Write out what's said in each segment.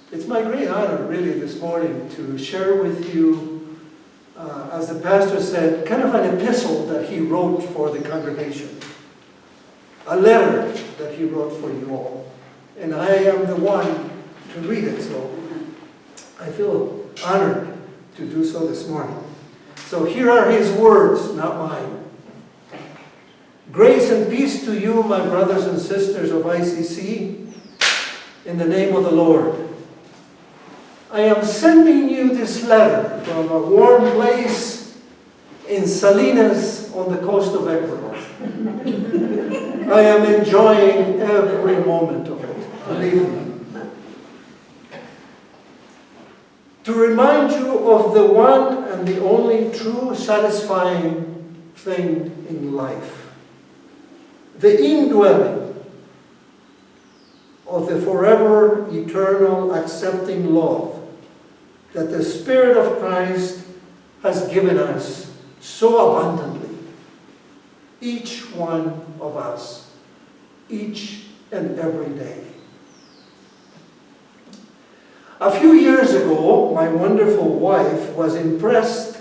It's my great honor, really, this morning to share with you, as the pastor said, kind of an epistle that he wrote for the congregation. A letter that he wrote for you all. And I am the one to read it, so I feel honored to do so this morning. So here are his words, not mine. Grace and peace to you, my brothers and sisters of ICC, in the name of the Lord. I am sending you this letter from a warm place in Salinas on the coast of Ecuador. I am enjoying every moment of it, believe me. To remind you of the one and the only true satisfying thing in life. The indwelling of the forever, eternal, accepting love that the Spirit of Christ has given us so abundantly. Each one of us, each and every day. A few years ago, my wonderful wife was impressed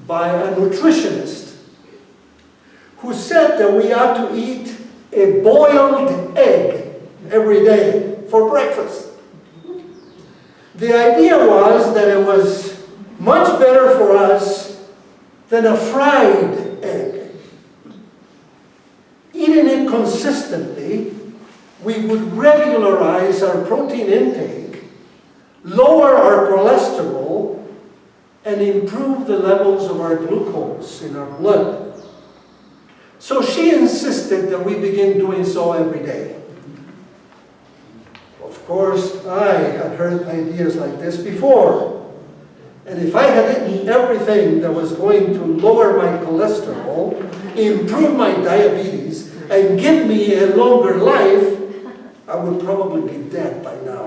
by a nutritionist who said that we ought to eat a boiled egg every day for breakfast. The idea was that it was much better for us than a fried egg. Eating it consistently, we would regularize our protein intake, lower our cholesterol, and improve the levels of our glucose in our blood. So she insisted that we begin doing so every day. Of course, I had heard ideas like this before. And if I had eaten everything that was going to lower my cholesterol, improve my diabetes, and give me a longer life, I would probably be dead by now.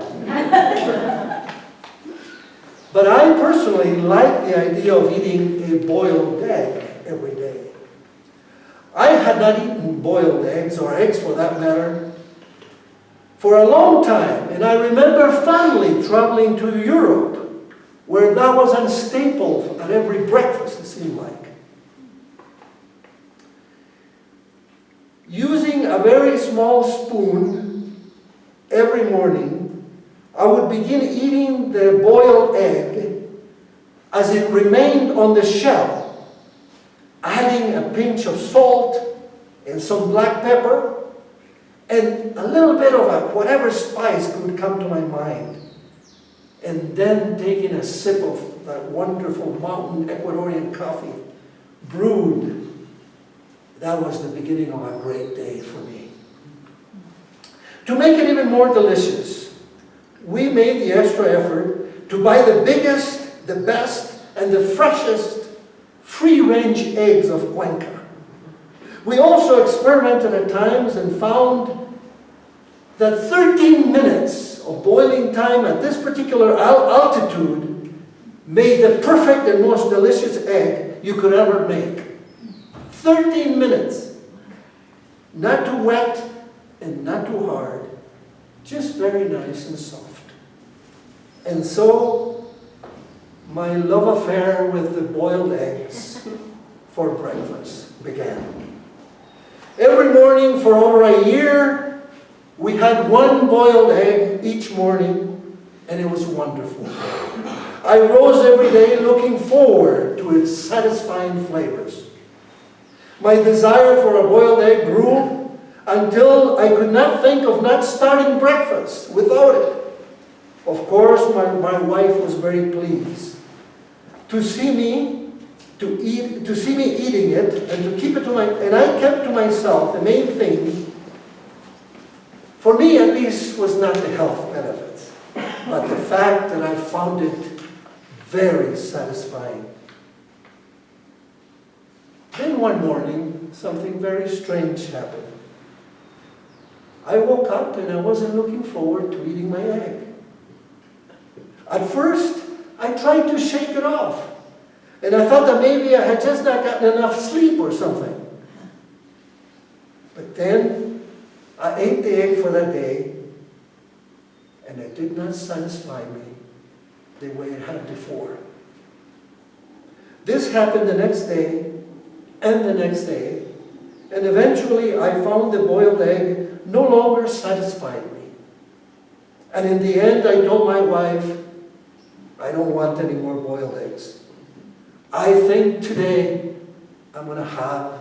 But I personally like the idea of eating a boiled egg every day. I had not eaten boiled eggs, or eggs for that matter, for a long time. And I remember fondly traveling to Europe, where that was a staple at every breakfast, it seemed like. Using a very small spoon every morning, I would begin eating the boiled egg as it remained on the shell, adding a pinch of salt and some black pepper, and a little bit of whatever spice could come to my mind. And then taking a sip of that wonderful mountain Ecuadorian coffee, brewed. That was the beginning of a great day for me. To make it even more delicious, we made the extra effort to buy the biggest, the best, and the freshest free-range eggs of Cuenca. We also experimented at times and found that 13 minutes of boiling time at this particular altitude made the perfect and most delicious egg you could ever make. 13 minutes. Not too wet and not too hard. Just very nice and soft. And so, my love affair with the boiled eggs for breakfast began. Every morning for over a year, we had one boiled egg each morning, and it was wonderful. I rose every day looking forward to its satisfying flavors. My desire for a boiled egg grew until I could not think of not starting breakfast without it. Of course, my wife was very pleased to see me eating it, and to keep it to and I kept to myself the main thing. For me, at least, was not the health benefits, but the fact that I found it very satisfying. Then one morning, something very strange happened. I woke up and I wasn't looking forward to eating my egg. At first, I tried to shake it off. And I thought that maybe I had just not gotten enough sleep or something. But then, I ate the egg for that day, and it did not satisfy me the way it had before. This happened the next day, and the next day, and eventually I found the boiled egg no longer satisfied me. And in the end, I told my wife, I don't want any more boiled eggs. I think today I'm going to have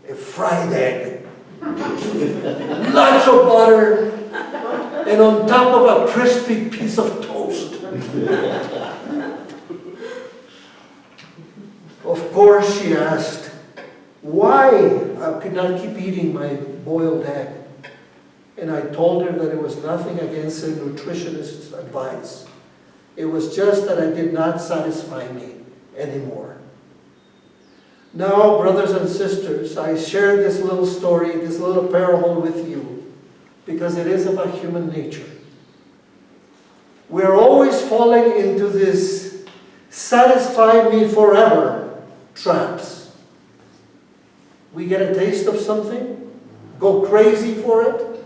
a fried egg. Lots of butter, and on top of a crispy piece of toast. Of course, she asked why I could not keep eating my boiled egg. And I told her that it was nothing against a nutritionist's advice. It was just that it did not satisfy me anymore. Now, brothers and sisters, I share this little story, this little parable with you, because it is about human nature. We're always falling into this satisfy me forever traps. We get a taste of something, go crazy for it,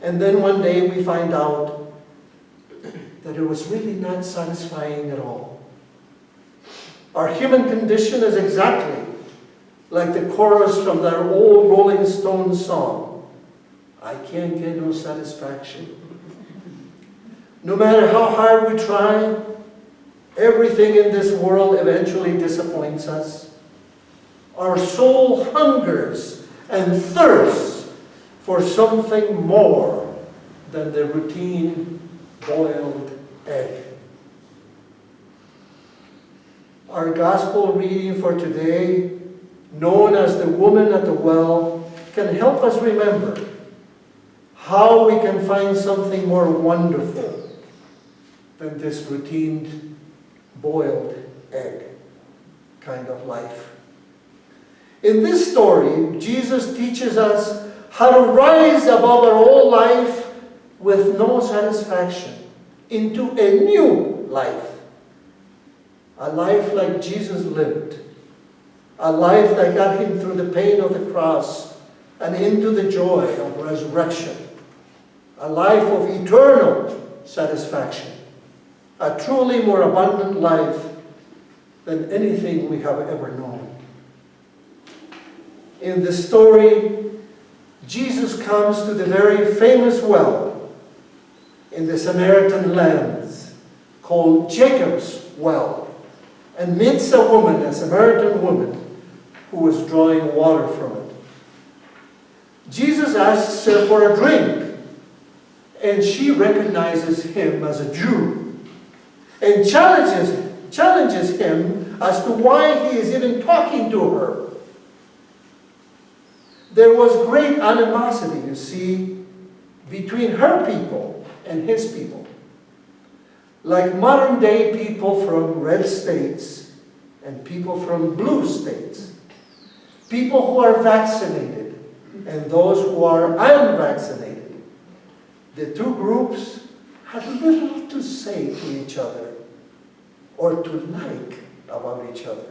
and then one day we find out that it was really not satisfying at all. Our human condition is exactly like the chorus from that old Rolling Stones song, I can't get no satisfaction. No matter how hard we try, everything in this world eventually disappoints us. Our soul hungers and thirsts for something more than the routine boiled egg. Our gospel reading for today, known as the woman at the well, can help us remember how we can find something more wonderful than this routine boiled egg kind of life. In this story, Jesus teaches us how to rise above our old life with no satisfaction into a new life. A life like Jesus lived. A life that got him through the pain of the cross and into the joy of resurrection. A life of eternal satisfaction. A truly more abundant life than anything we have ever known. In this story, Jesus comes to the very famous well in the Samaritan lands called Jacob's well, and meets a woman, a Samaritan woman, who was drawing water from it. Jesus asks her for a drink, and she recognizes him as a Jew, and challenges him as to why he is even talking to her. There was great animosity, you see, between her people and his people. Like modern day people from red states and people from blue states. People who are vaccinated and those who are unvaccinated. The two groups had little to say to each other or to like about each other.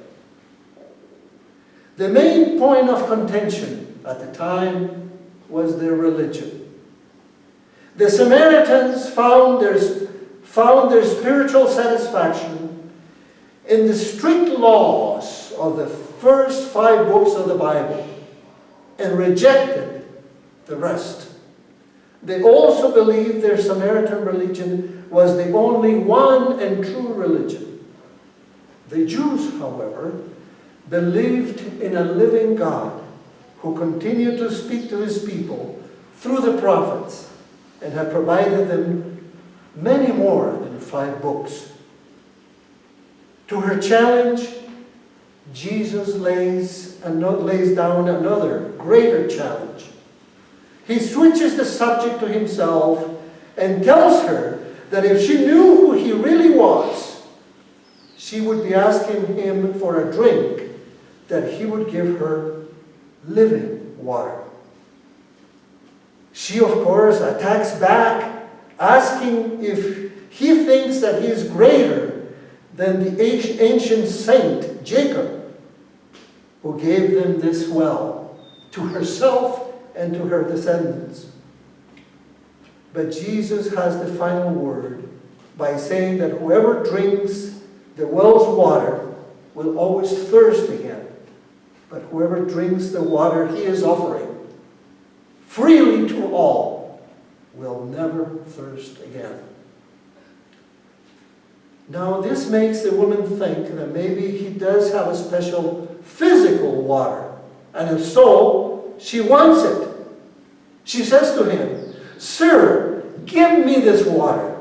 The main point of contention at the time was their religion. The Samaritans found their spiritual satisfaction in the strict laws of the first 5 books of the Bible and rejected the rest. They also believed their Samaritan religion was the only one and true religion. The Jews, however, believed in a living God who continued to speak to his people through the prophets and had provided them many more than 5 books. To her challenge, Jesus lays down another, greater challenge. He switches the subject to himself and tells her that if she knew who he really was, she would be asking him for a drink that he would give her living water. She, of course, attacks back, asking if he thinks that he is greater than the ancient saint Jacob, who gave them this well to herself and to her descendants. But Jesus has the final word by saying that whoever drinks the well's water will always thirst again. But whoever drinks the water he is offering freely to all will never thirst again. Now this makes the woman think that maybe he does have a special physical water. And if so, she wants it. She says to him, "Sir, give me this water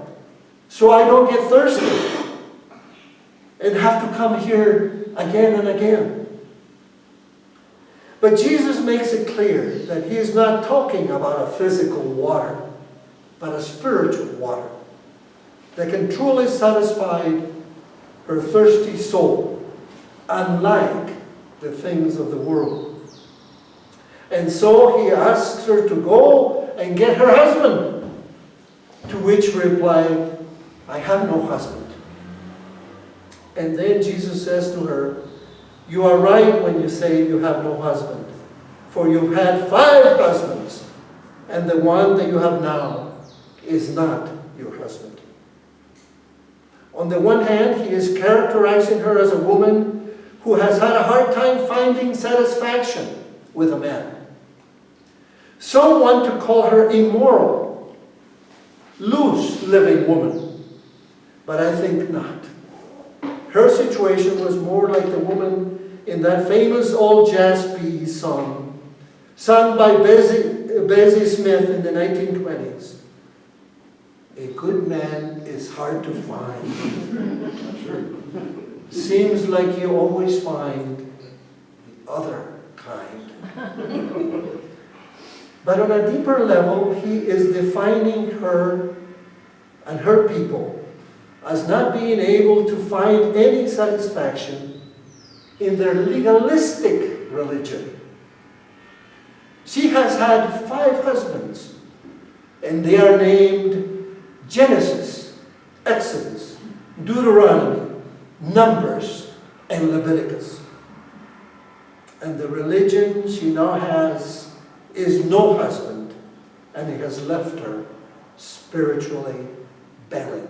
so I don't get thirsty and have to come here again and again." But Jesus makes it clear that he is not talking about a physical water, but a spiritual water that can truly satisfy her thirsty soul, unlike the things of the world. And so he asks her to go and get her husband, to which she replied, "I have no husband." And then Jesus says to her, "You are right when you say you have no husband, for you've had 5 husbands, and the one that you have now is not your husband." On the one hand, he is characterizing her as a woman who has had a hard time finding satisfaction with a man. Some want to call her immoral, loose-living woman, but I think not. Her situation was more like the woman in that famous old jazz piece song, sung by Bessie Smith in the 1920s. "A good man is hard to find. Seems like you always find the other kind." But on a deeper level, he is defining her and her people as not being able to find any satisfaction in their legalistic religion. She has had 5 husbands, and they are named Genesis, Exodus, Deuteronomy, Numbers, and Leviticus. And the religion she now has is no husband, and it has left her spiritually barren.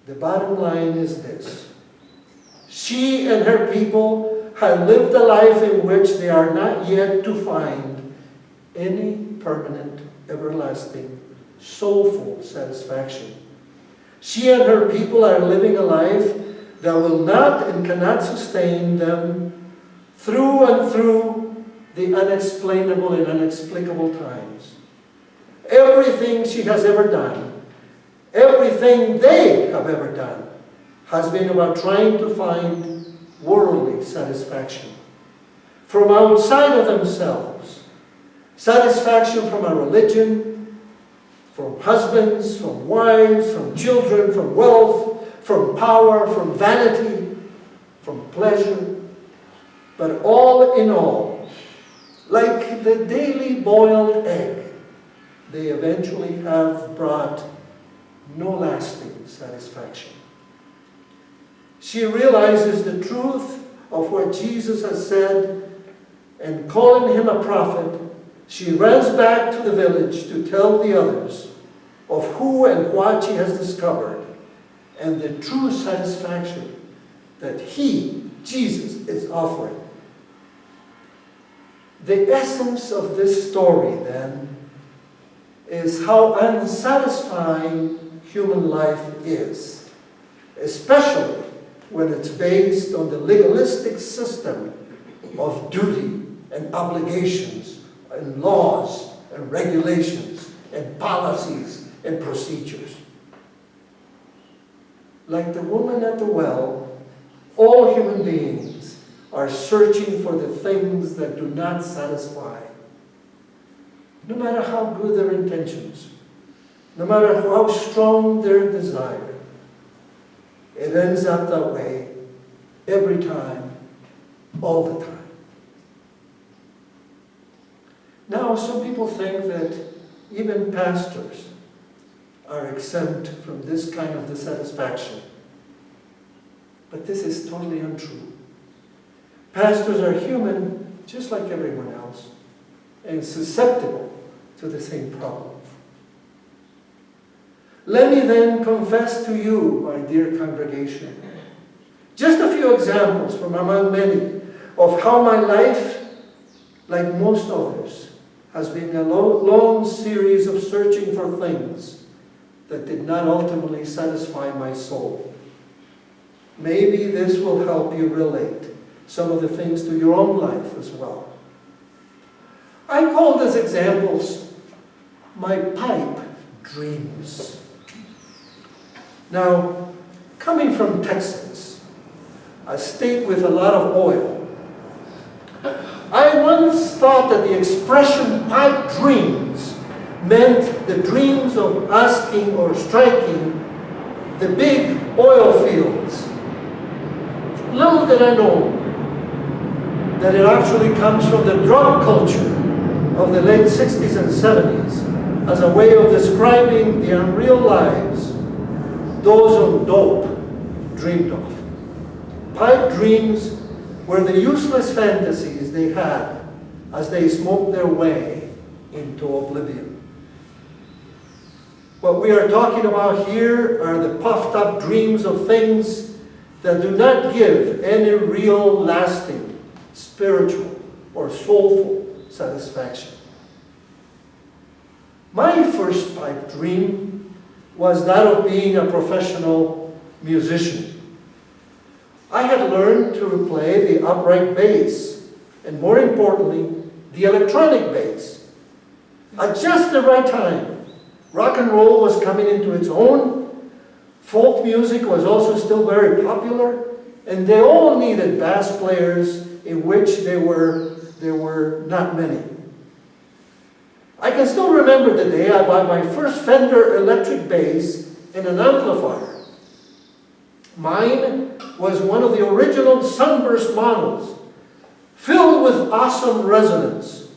The bottom line is this: she and her people have lived a life in which they are not yet to find any permanent, everlasting, soulful satisfaction. She and her people are living a life that will not and cannot sustain them through and through the unexplainable and inexplicable times. Everything she has ever done, everything they have ever done, has been about trying to find worldly satisfaction from outside of themselves. Satisfaction from a religion, from husbands, from wives, from children, from wealth, from power, from vanity, from pleasure. But all in all, like the daily boiled egg, they eventually have brought no lasting satisfaction. She realizes the truth of what Jesus has said, and calling him a prophet, she runs back to the village to tell the others of who and what she has discovered and the true satisfaction that he, Jesus, is offering. The essence of this story, then, is how unsatisfying human life is, especially when it's based on the legalistic system of duty and obligations and laws and regulations and policies and procedures. Like the woman at the well, all human beings are searching for the things that do not satisfy. No matter how good their intentions, no matter how strong their desire, it ends up that way every time, all the time. Now, some people think that even pastors are exempt from this kind of dissatisfaction. But this is totally untrue. Pastors are human just like everyone else, and susceptible to the same problem. Let me then confess to you, my dear congregation, just a few examples from among many of how my life, like most others, has been a long series of searching for things that did not ultimately satisfy my soul. Maybe this will help you relate some of the things to your own life as well. I call these examples my pipe dreams. Now, coming from Texas, a state with a lot of oil, I once thought that the expression pipe dreams meant the dreams of asking or striking the big oil fields. Little did I know that it actually comes from the drug culture of the late 60s and 70s as a way of describing the unreal lives those on dope dreamed of. Pipe dreams were the useless fantasies they had as they smoked their way into oblivion. What we are talking about here are the puffed up dreams of things that do not give any real, lasting, spiritual, or soulful satisfaction. My first pipe dream was that of being a professional musician. I had learned to play the upright bass, and more importantly, the electronic bass. At just the right time, rock and roll was coming into its own, folk music was also still very popular, and they all needed bass players, in which there were not many. I can still remember the day I bought my first Fender electric bass and an amplifier. Mine was one of the original Sunburst models, filled with awesome resonance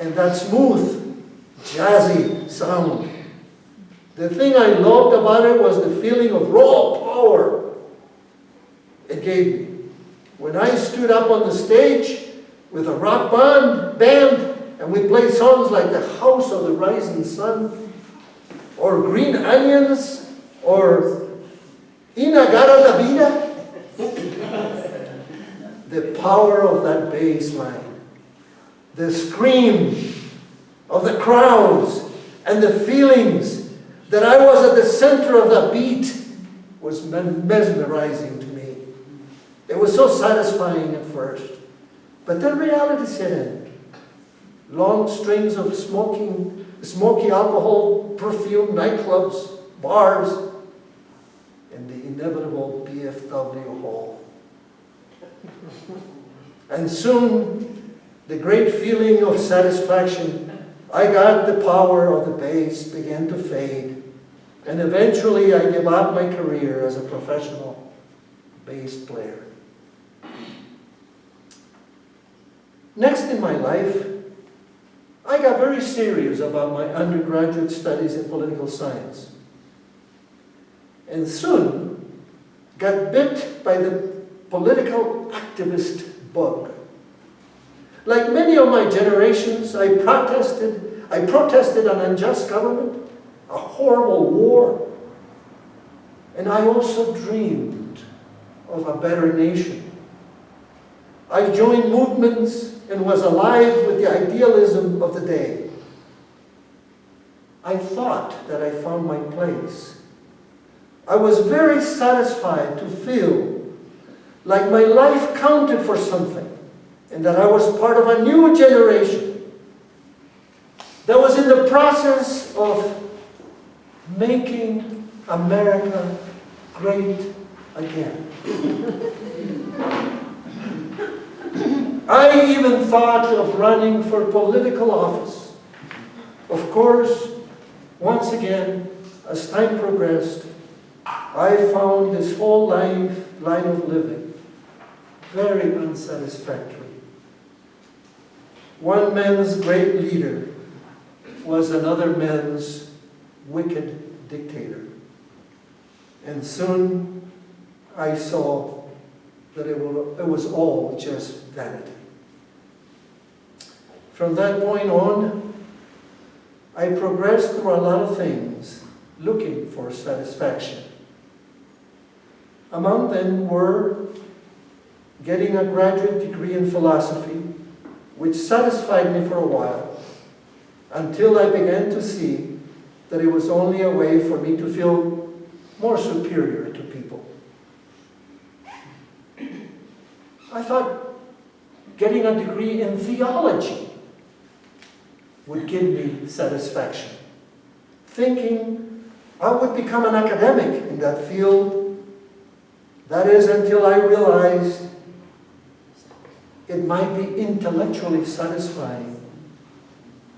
and that smooth, jazzy sound. The thing I loved about it was the feeling of raw power it gave me. When I stood up on the stage with a rock band, and we played songs like The House of the Rising Sun, or Green Onions, or Inagara da Vida. The power of that bass line, the scream of the crowds, and the feelings that I was at the center of the beat was mesmerizing to me. It was so satisfying at first, but then reality set in. Long strings of smoky alcohol, perfume, nightclubs, bars, and the inevitable BFW hall. And soon, the great feeling of satisfaction I got the power of the bass began to fade, and eventually I gave up my career as a professional bass player. Next in my life, I got very serious about my undergraduate studies in political science, and soon got bit by the political activist bug. Like many of my generations, I protested an unjust government, a horrible war, and I also dreamed of a better nation. I joined movements and was alive with the idealism of the day. I thought that I found my place. I was very satisfied to feel like my life counted for something, and that I was part of a new generation that was in the process of making America great again. I even thought of running for political office. Of course, once again, as time progressed, I found this whole line of living very unsatisfactory. One man's great leader was another man's wicked dictator. And soon I saw that it was all just vanity. From that point on, I progressed through a lot of things looking for satisfaction. Among them were getting a graduate degree in philosophy, which satisfied me for a while, until I began to see that it was only a way for me to feel more superior to people. I thought getting a degree in theology would give me satisfaction, thinking I would become an academic in that field. That is, until I realized it might be intellectually satisfying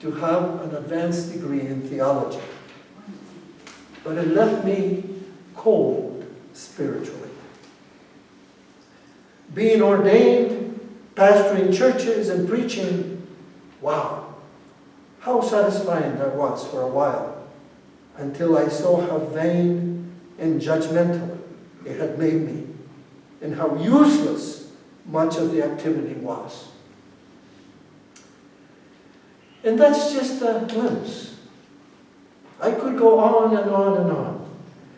to have an advanced degree in theology. But it left me cold spiritually. Being ordained, pastoring churches and preaching, wow, how satisfying that was for a while, until I saw how vain and judgmental it had made me, and how useless much of the activity was. And that's just a glimpse. I could go on and on and on.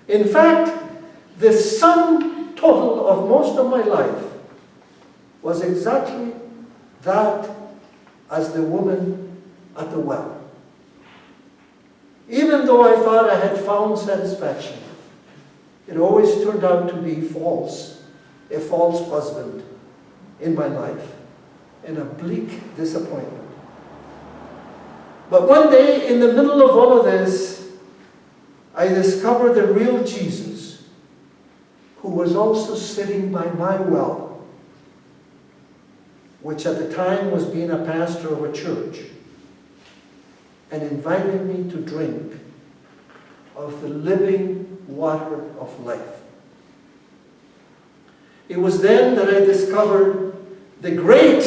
In fact, the sum total of most of my life was exactly that as the woman at the well. Even though I thought I had found satisfaction, it always turned out to be false, a false husband in my life, and a bleak disappointment. But one day, in the middle of all of this, I discovered the real Jesus, who was also sitting by my well, which at the time was being a pastor of a church, and invited me to drink of the living water of life. It was then that I discovered the great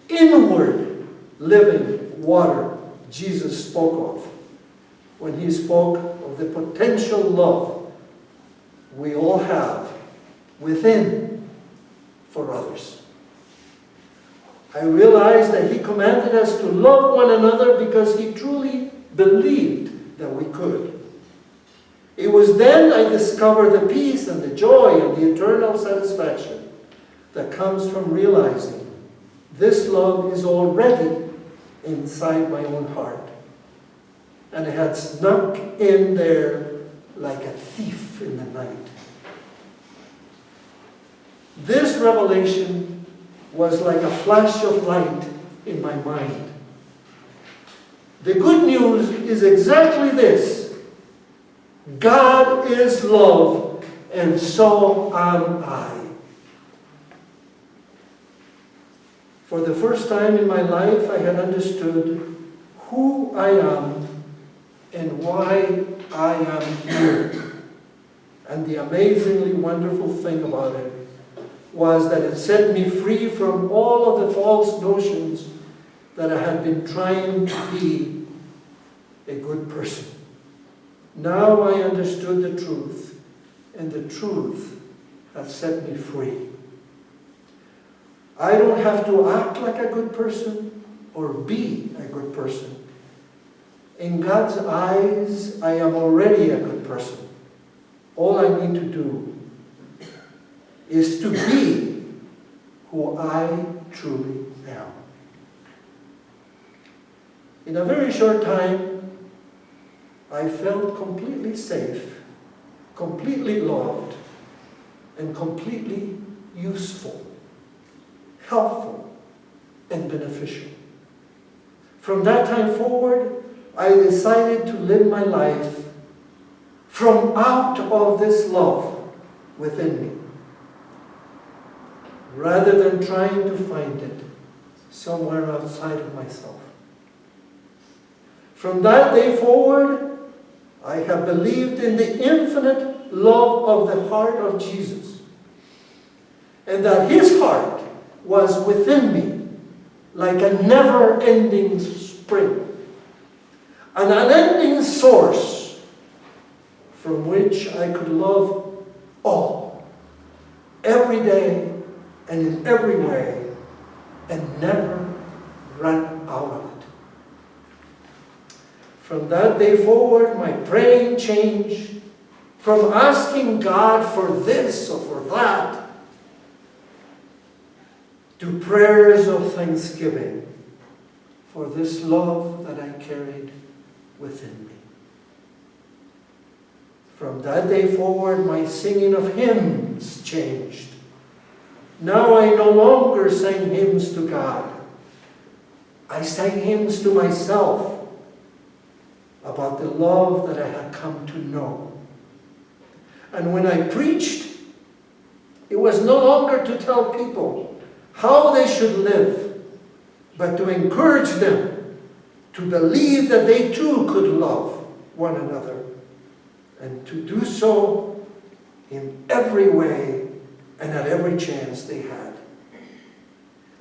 inward living water Jesus spoke of when he spoke of the potential love we all have within for others. I realized that he commanded us to love one another because he truly believed that we could. It was then I discovered the peace and the joy and the eternal satisfaction that comes from realizing this love is already inside my own heart, and it had snuck in there like a thief in the night. This revelation was like a flash of light in my mind. The good news is exactly this: God is love, and so am I. For the first time in my life, I had understood who I am and why I am here. And the amazingly wonderful thing about it was that it set me free from all of the false notions that I had been trying to be a good person. Now I understood the truth, and the truth has set me free. I don't have to act like a good person or be a good person. In God's eyes, I am already a good person. All I need to do is to be who I truly am. In a very short time, I felt completely safe, completely loved, and completely useful, helpful, and beneficial. From that time forward, I decided to live my life from out of this love within me, rather than trying to find it somewhere outside of myself. From that day forward, I have believed in the infinite love of the heart of Jesus, and that his heart was within me like a never-ending spring, an unending source from which I could love all, every day and in every way, and never run out of it. From that day forward, my praying changed from asking God for this or for that to prayers of thanksgiving for this love that I carried within me. From that day forward, my singing of hymns changed. Now I no longer sang hymns to God. I sang hymns to myself about the love that I had come to know. And when I preached, it was no longer to tell people how they should live, but to encourage them to believe that they too could love one another, and to do so in every way and at every chance they had.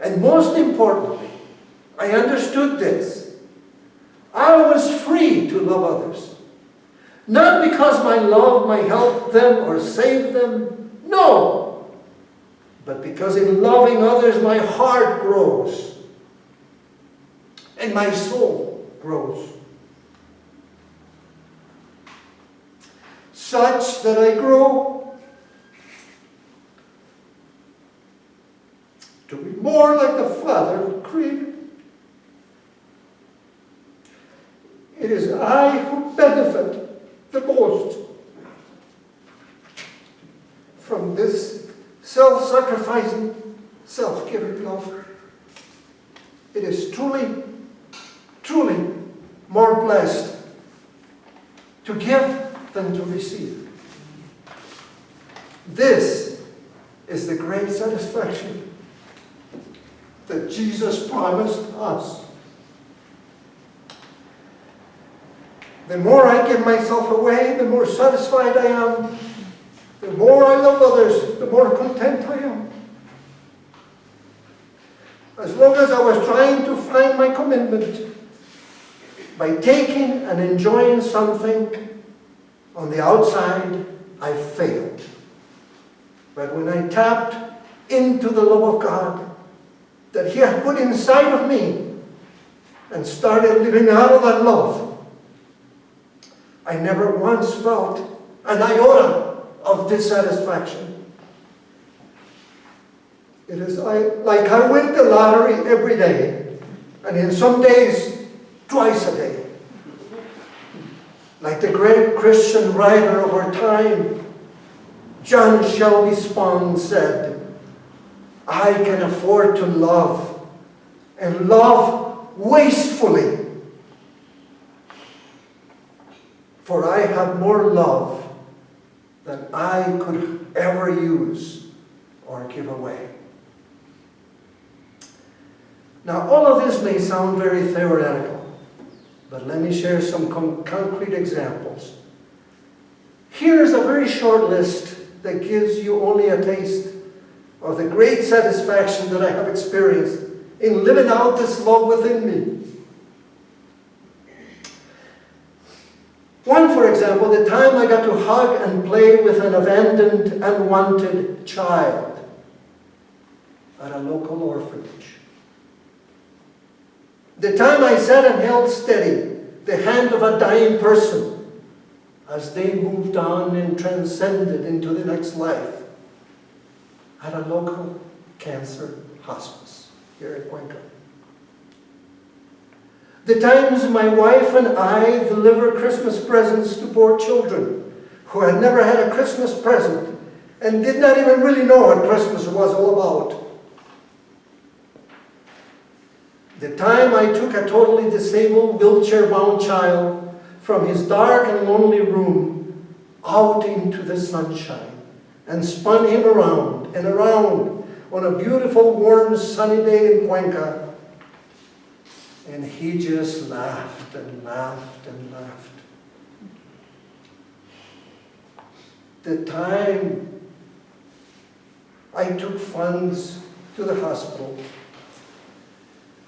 And most importantly, I understood this. I was free to love others. Not because my love might help them or save them. No. But because in loving others, my heart grows. And my soul grows. Such that I grow to be more like the Father who created me. It is I who benefit the most from this self-sacrificing, self-giving love. It is truly, truly more blessed to give than to receive. This is the great satisfaction that Jesus promised us. The more I give myself away, the more satisfied I am. The more I love others, the more content I am. As long as I was trying to find my commitment by taking and enjoying something on the outside, I failed. But when I tapped into the love of God that He had put inside of me and started living out of that love, I never once felt an iota of dissatisfaction. It is like I win the lottery every day, and in some days, twice a day. Like the great Christian writer of our time, John Shelby Spong, said, I can afford to love, and love wastefully. For I have more love than I could ever use or give away. Now, all of this may sound very theoretical, but let me share some concrete examples. Here's a very short list that gives you only a taste of the great satisfaction that I have experienced in living out this love within me. One, for example, the time I got to hug and play with an abandoned, unwanted child at a local orphanage. The time I sat and held steady the hand of a dying person as they moved on and transcended into the next life at a local cancer hospice here in Cuenca. The times my wife and I delivered Christmas presents to poor children who had never had a Christmas present and did not even really know what Christmas was all about. The time I took a totally disabled, wheelchair-bound child from his dark and lonely room out into the sunshine and spun him around and around on a beautiful, warm, sunny day in Cuenca. And he just laughed and laughed and laughed. The time I took funds to the hospital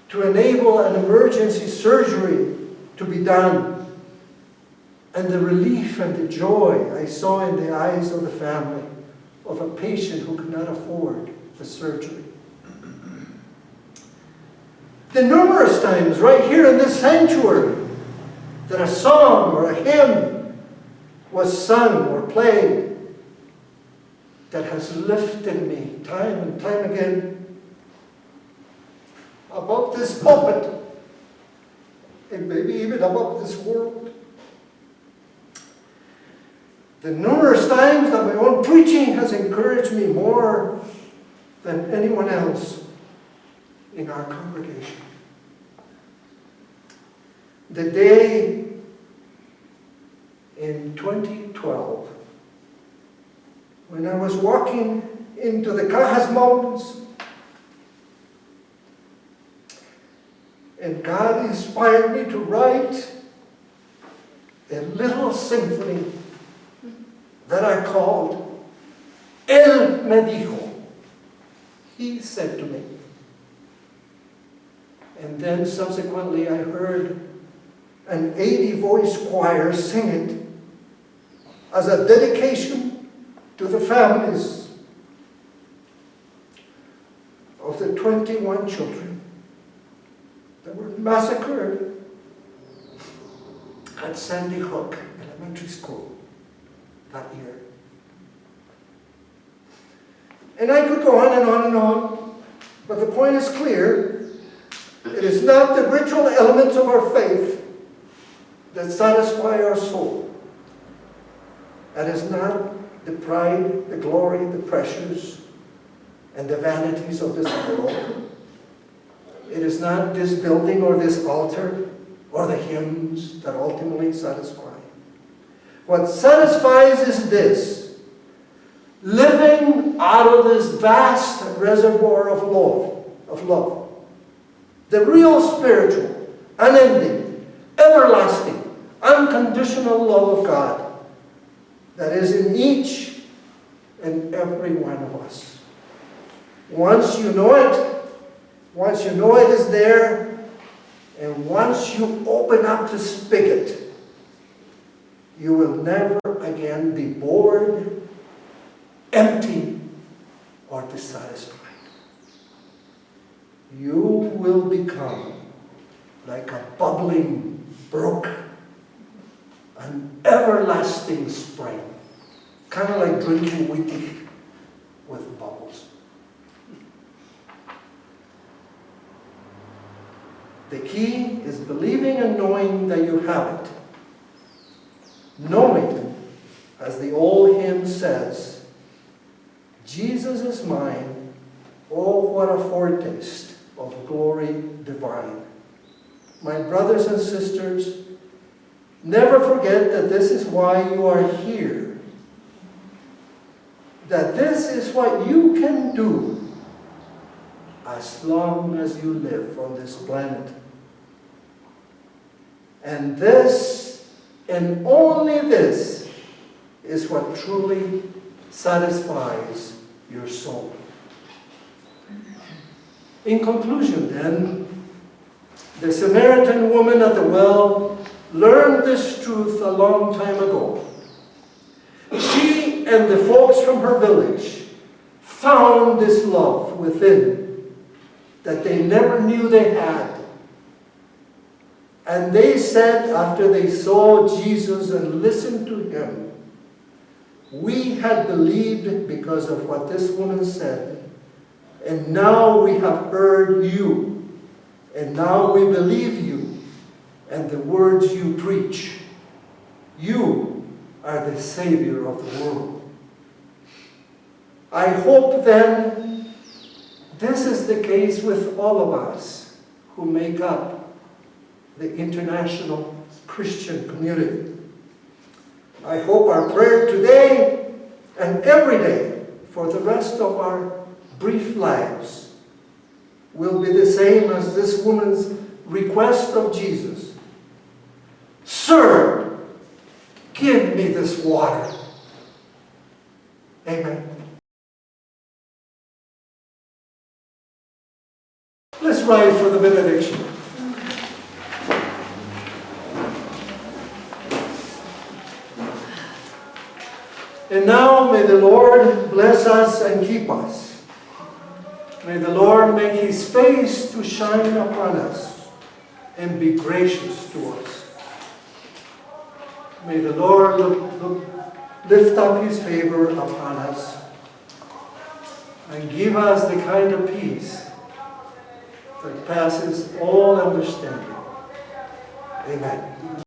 to enable an emergency surgery to be done, and the relief and the joy I saw in the eyes of the family of a patient who could not afford the surgery. The numerous times right here in this sanctuary that a song or a hymn was sung or played that has lifted me time and time again above this pulpit and maybe even above this world. The numerous times that my own preaching has encouraged me more than anyone else in our congregation. The day in 2012 when I was walking into the Cajas Mountains and God inspired me to write a little symphony that I called Él me dijo. He said to me. And then subsequently I heard an 80-voice choir sing it as a dedication to the families of the 21 children that were massacred at Sandy Hook Elementary School that year. And I could go on and on and on, but the point is clear. It is not the ritual elements of our faith that satisfy our soul. That is not the pride, the glory, the pressures, and the vanities of this world. It is not this building or this altar or the hymns that ultimately satisfy. What satisfies is this: living out of this vast reservoir of love. The real spiritual, unending, everlasting, unconditional love of God that is in each and every one of us. Once you know it is there, and once you open up the spigot, you will never again be bored, empty, or dissatisfied. You will become like a bubbling brook, an everlasting spring, kind of like drinking whiskey with bubbles. The key is believing and knowing that you have it. Knowing, as the old hymn says, Jesus is mine, oh what a foretaste of glory divine. My brothers and sisters, never forget that this is why you are here. That this is what you can do as long as you live on this planet. And this, and only this, is what truly satisfies your soul. In conclusion, then, the Samaritan woman at the well learned this truth a long time ago. She and the folks from her village found this love within that they never knew they had. And they said, after they saw Jesus and listened to him, we had believed because of what this woman said, and now we have heard you, and now we believe you and the words you preach. You are the Savior of the world. I hope then this is the case with all of us who make up the international Christian community. I hope our prayer today and every day for the rest of our brief lives will be the same as this woman's request of Jesus. Sir, give me this water. Amen. Let's rise for the benediction. And now may the Lord bless us and keep us. May the Lord make his face to shine upon us and be gracious to us. May the Lord lift up His favor upon us and give us the kind of peace that passes all understanding. Amen.